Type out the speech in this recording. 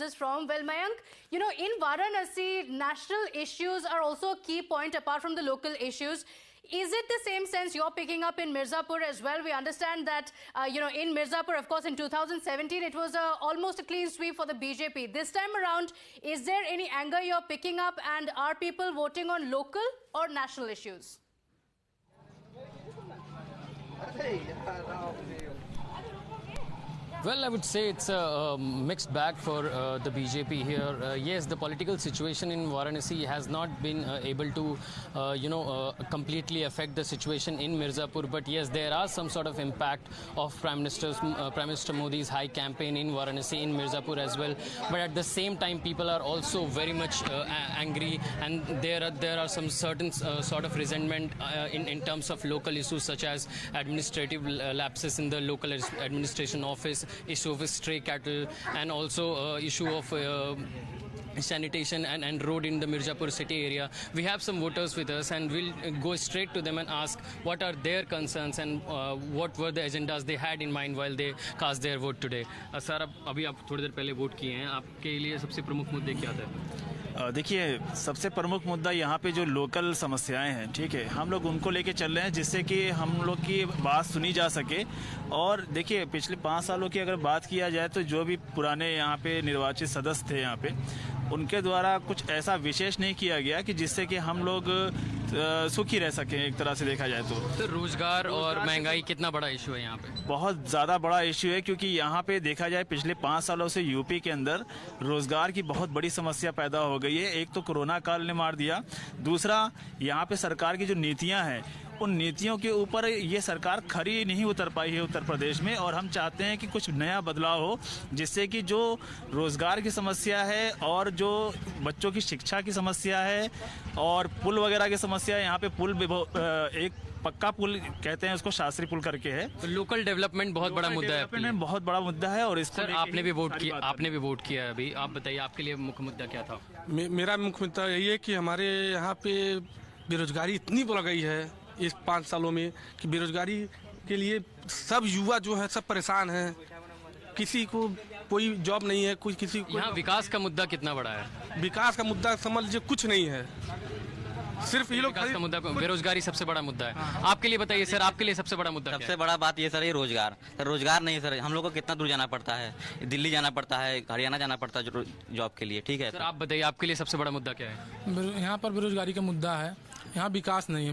Is from Mayank, in Varanasi, national issues are also a key point apart from the local issues. Is it the same sense you're picking up in Mirzapur as well? We understand that, in Mirzapur, of course, in 2017, it was almost a clean sweep for the BJP. This time around, is there any anger you're picking up, and are people voting on local or national issues? Well, I would say it's a mixed bag for the BJP here. Yes, the political situation in Varanasi has not been able to, completely affect the situation in Mirzapur. But yes, there are some sort of impact of Prime Minister Modi's high campaign in Varanasi, in Mirzapur as well. But at the same time, people are also very much angry, and there are some certain sort of resentment in terms of local issues such as administrative lapses in the local administration office, issue of stray cattle, and also issue of sanitation and road in the Mirzapur city area. We have some voters with us, and we'll go straight to them and ask what are their concerns and what were the agendas they had in mind while they cast their vote today. Sir, अभी आप थोड़ी देर पहले vote किए हैं, आपके लिए सबसे प्रमुख मुद्दे क्या थे? देखिए, सबसे प्रमुख मुद्दा यहाँ पे जो लोकल समस्याएं हैं, ठीक है, हम लोग उनको लेके चल रहे हैं जिससे कि हम लोग की बात सुनी जा सके। और देखिए, पिछले 5 सालों की अगर बात किया जाए तो जो भी पुराने यहाँ पे निर्वाचित सदस्य थे यहाँ पे, उनके द्वारा कुछ ऐसा विशेष नहीं किया गया कि जिससे कि हम लोग सुखी रह सकें। एक तरह से देखा जाए तो रोजगार और महंगाई कितना बड़ा इशू है यहाँ पे? बहुत ज़्यादा बड़ा इशू है, क्योंकि यहाँ पे देखा जाए पिछले 5 सालों से यूपी के अंदर रोजगार की बहुत बड़ी समस्या पैदा हो गई है। एक तो कोरोना काल ने मार दिया, दूसरा यहाँ पे सरकार की जो नीतियाँ हैं, उन नीतियों के ऊपर ये सरकार खरी नहीं उतर पाई है उत्तर प्रदेश में। और हम चाहते हैं कि कुछ नया बदलाव हो, जिससे कि जो रोजगार की समस्या है और जो बच्चों की शिक्षा की समस्या है और पुल वगैरह की समस्या है, यहाँ पे पुल एक पक्का पुल कहते हैं उसको, शास्त्री पुल करके है। तो लोकल डेवलपमेंट बहुत बड़ा मुद्दा है, बहुत बड़ा मुद्दा है। और इसको आपने भी वोट किया अभी, आप बताइए आपके लिए मुख्य मुद्दा क्या था? मेरा मुख्य मुद्दा यही है कि हमारे यहाँ पे बेरोजगारी इतनी बढ़ गई है इस 5 सालों में कि बेरोजगारी के लिए सब युवा जो है सब परेशान हैं। किसी को कोई जॉब नहीं है, कोई किसी को। यहाँ विकास का मुद्दा कितना बड़ा है? विकास का मुद्दा समझ लीजिए कुछ नहीं है, सिर्फ ये लोग का मुद्दा। बेरोजगारी सबसे बड़ा मुद्दा है। आपके लिए बताइए सर, आपके लिए सबसे बड़ा मुद्दा? सबसे बड़ा बात ये सर, ये रोजगार। रोजगार नहीं सर, हम लोग को कितना दूर जाना पड़ता है, दिल्ली जाना पड़ता है, हरियाणा जाना पड़ता है जॉब के लिए, ठीक है सर। आप बताइए आपके लिए सबसे बड़ा मुद्दा क्या है? यहाँ पर बेरोजगारी का मुद्दा है, यहाँ विकास नहीं है।